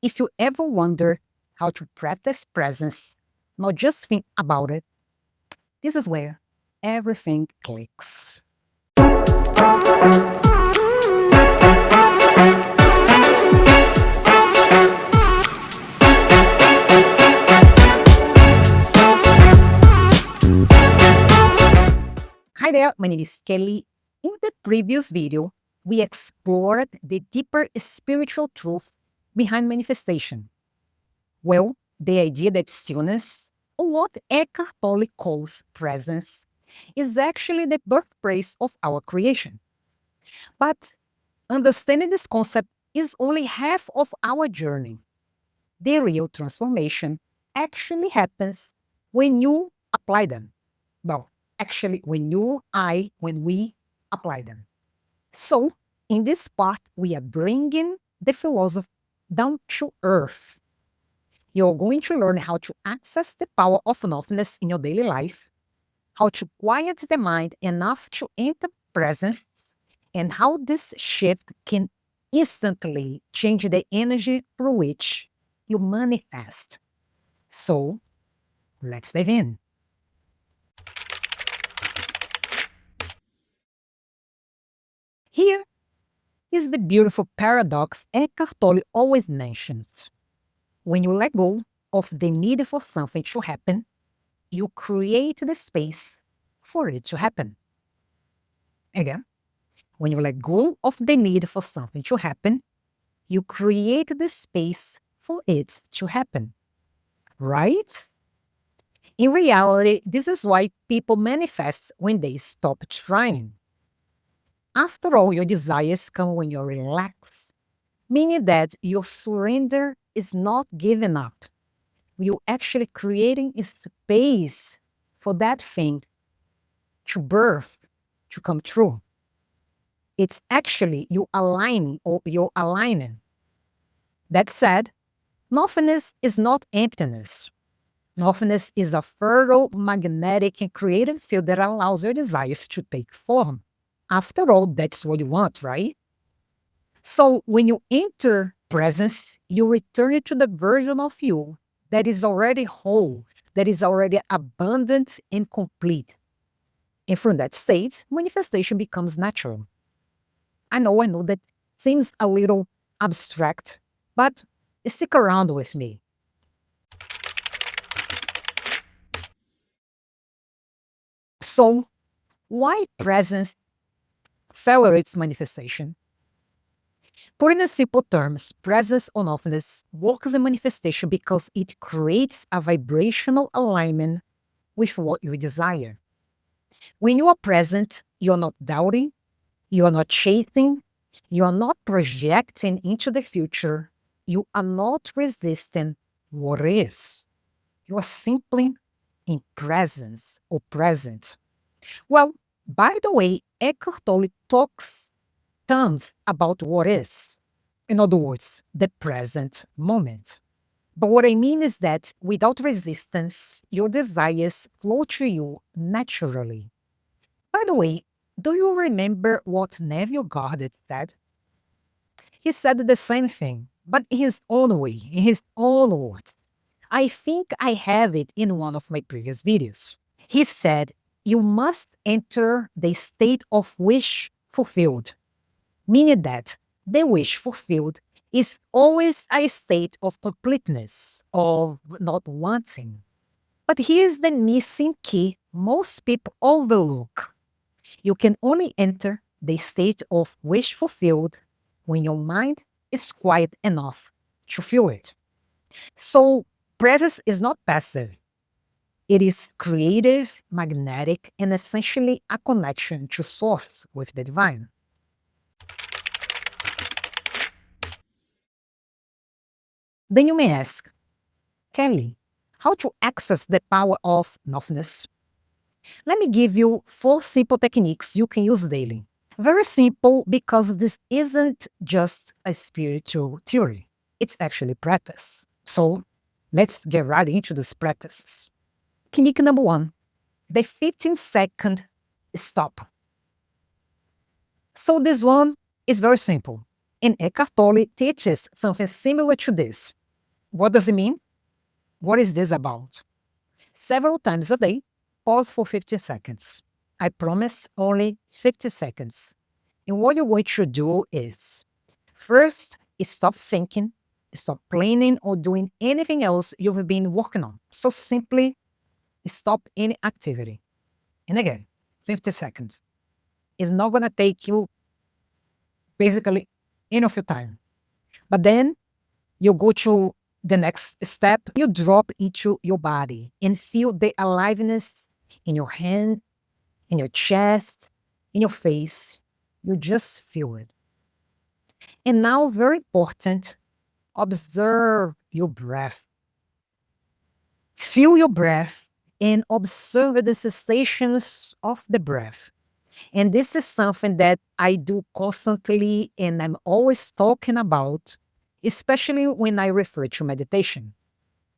If you ever wonder how to practice presence, not just think about it, this is where everything clicks. Hi there, my name is Kelly. In the previous video, we explored the deeper spiritual truth behind manifestation. Well, the idea that stillness, or what Eckhart Tolle calls presence, is actually the birthplace of our creation. But understanding this concept is only half of our journey. The real transformation actually happens when you apply them. Well, actually, when we apply them. So, in this part, we are bringing the philosophy down to earth. You're going to learn how to access the power of nothingness in your daily life, how to quiet the mind enough to enter presence, and how this shift can instantly change the energy through which you manifest. So, let's dive in. Here is the beautiful paradox Eckhart Tolle always mentions. When you let go of the need for something to happen, you create the space for it to happen. Again, when you let go of the need for something to happen, you create the space for it to happen. Right? In reality, this is why people manifest when they stop trying. After all, your desires come when you relax, meaning that your surrender is not giving up. You're actually creating a space for that thing to birth, to come true. It's actually you aligning or you're aligning. That said, nothingness is not emptiness. Nothingness is a fertile, magnetic, and creative field that allows your desires to take form. After all, that's what you want, right? So when you enter presence, you return to the version of you that is already whole, that is already abundant and complete. And from that state, manifestation becomes natural. I know that seems a little abstract, but stick around with me. So, why presence accelerates manifestation? Put in simple terms, presence or nothingness works in manifestation because it creates a vibrational alignment with what you desire. When you are present, you're not doubting, you are not chasing, you are not projecting into the future, you are not resisting what is. You are simply in presence or present. Well, by the way, Eckhart Tolle talks tons about what is. In other words, the present moment. But what I mean is that without resistance, your desires flow to you naturally. By the way, do you remember what Neville Goddard said? He said the same thing, but in his own way, in his own words. I think I have it in one of my previous videos. He said, you must enter the state of wish fulfilled, meaning that the wish fulfilled is always a state of completeness, of not wanting. But here's the missing key most people overlook. You can only enter the state of wish fulfilled when your mind is quiet enough to feel it. So, presence is not passive. It is creative, magnetic, and essentially a connection to source with the divine. Then you may ask, Kelly, how to access the power of nothingness? Let me give you 4 simple techniques you can use daily. Very simple because this isn't just a spiritual theory. It's actually practice. So let's get right into these practices. Technique number 1, the 15-second stop. So this one is very simple. And Eckhart Tolle teaches something similar to this. What does it mean? What is this about? Several times a day, pause for 15 seconds. I promise only 50 seconds. And what you're going to do is first, stop thinking, stop planning or doing anything else you've been working on. So simply stop any activity. And again, 50 seconds. It's not going to take you basically any of your time. But then you go to the next step, you drop into your body and feel the aliveness in your hand, in your chest, in your face. You just feel it. And now, very important, observe your breath. Feel your breath and observe the sensations of the breath. And this is something that I do constantly and I'm always talking about, especially when I refer to meditation.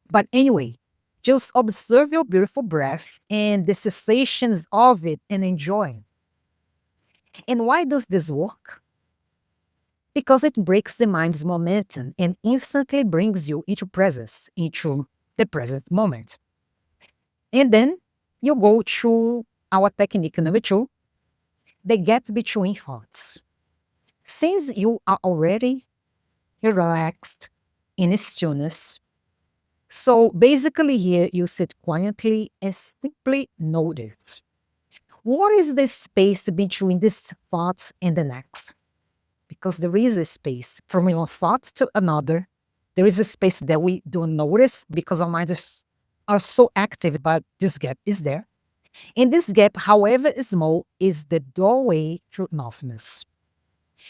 But anyway, just observe your beautiful breath and the sensations of it and enjoy it. And why does this work? Because it breaks the mind's momentum and instantly brings you into presence, into the present moment. And then you go to our technique number 2, the gap between thoughts. Since you are already relaxed in stillness, so basically here you sit quietly and simply notice. What is the space between these thoughts and the next? Because there is a space from one thought to another. There is a space that we don't notice because our minds are so active, but this gap is there. And this gap, however small, is the doorway to nothingness.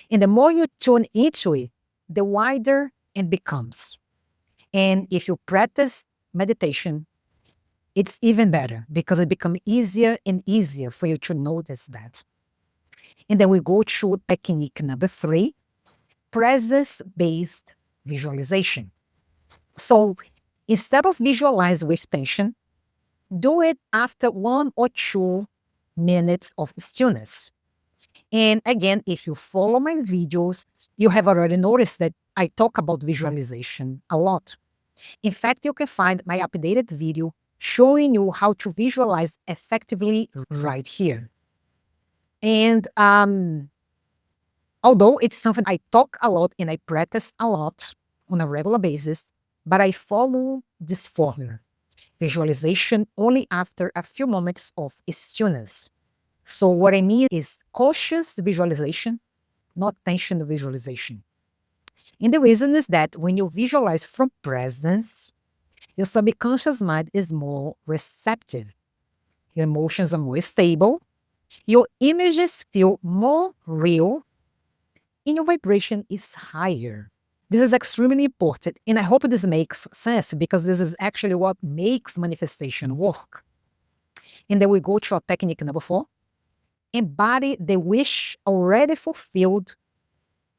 And the more you tune into it, the wider it becomes. And if you practice meditation, it's even better because it becomes easier and easier for you to notice that. And then we go to technique number 3, presence-based visualization. So instead of visualize with tension, do it after 1 or 2 minutes of stillness. And again, if you follow my videos, you have already noticed that I talk about visualization a lot. In fact, you can find my updated video showing you how to visualize effectively right here. And although it's something I talk a lot and I practice a lot on a regular basis, but I follow this formula. Visualization only after a few moments of stillness. So what I mean is cautious visualization, not tension visualization. And the reason is that when you visualize from presence, your subconscious mind is more receptive. Your emotions are more stable. Your images feel more real. And your vibration is higher. This is extremely important. And I hope this makes sense because this is actually what makes manifestation work. And then we go to our technique number 4. Embody the wish already fulfilled,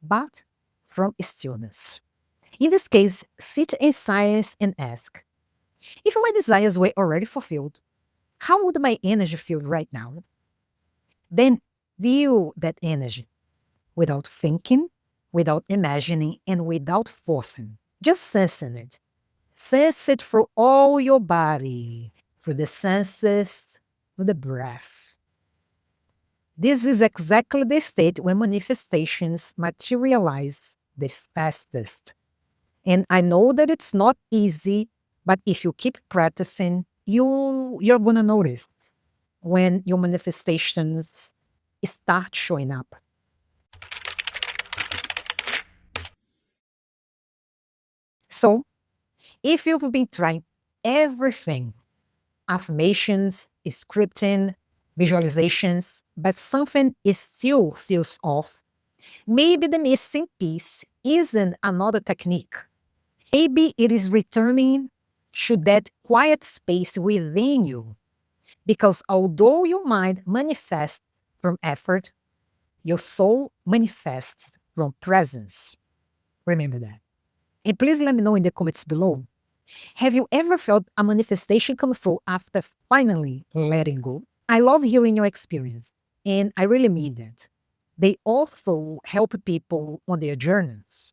but from stillness. In this case, sit in silence and ask, if my desires were already fulfilled, how would my energy feel right now? Then feel that energy without thinking, without imagining, and without forcing. Just sensing it. Sense it through all your body, through the senses, through the breath. This is exactly the state when manifestations materialize the fastest. And I know that it's not easy, but if you keep practicing, you're going to notice when your manifestations start showing up. So, if you've been trying everything, affirmations, scripting, visualizations, but something still feels off, maybe the missing piece isn't another technique. Maybe it is returning to that quiet space within you. Because although your mind manifests from effort, your soul manifests from presence. Remember that. And please let me know in the comments below. Have you ever felt a manifestation come through after finally letting go? I love hearing your experience, and I really mean that. They also help people on their journeys.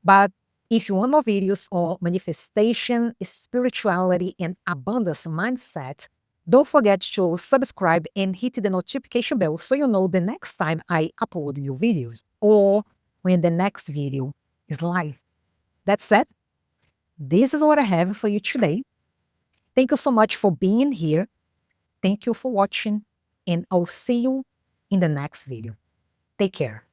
But if you want more videos on manifestation, spirituality, and abundance mindset, don't forget to subscribe and hit the notification bell so you know the next time I upload new videos or when the next video is live. That said, this is what I have for you today. Thank you so much for being here. Thank you for watching, and I'll see you in the next video. Take care.